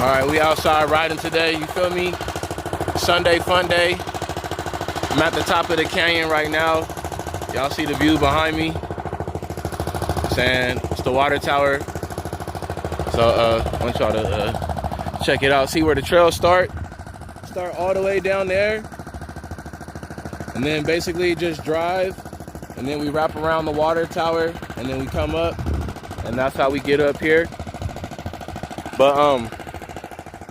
All right, we outside riding today, you feel me? Sunday fun day. I'm at the top of the canyon right now. Y'all see the view behind me? Saying it's the water tower. So I want y'all to check it out. See where the trails start? Start all the way down there. And then basically just drive. And then we wrap around the water tower. And then we come up. And that's how we get up here. But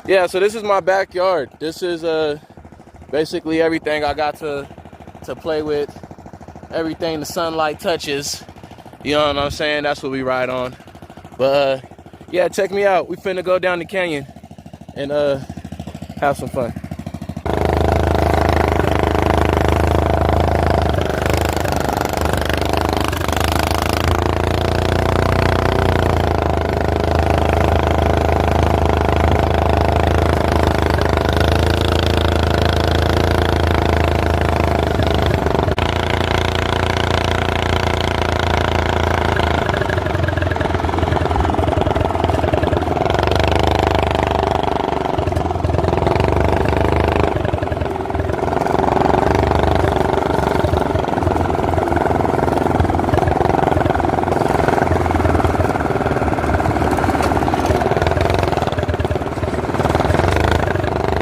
yeah, so this is my backyard. This is basically everything I got to play with. Everything the sunlight touches. You know what I'm saying? That's what we ride on. But yeah, check me out. We finna go down the canyon and have some fun.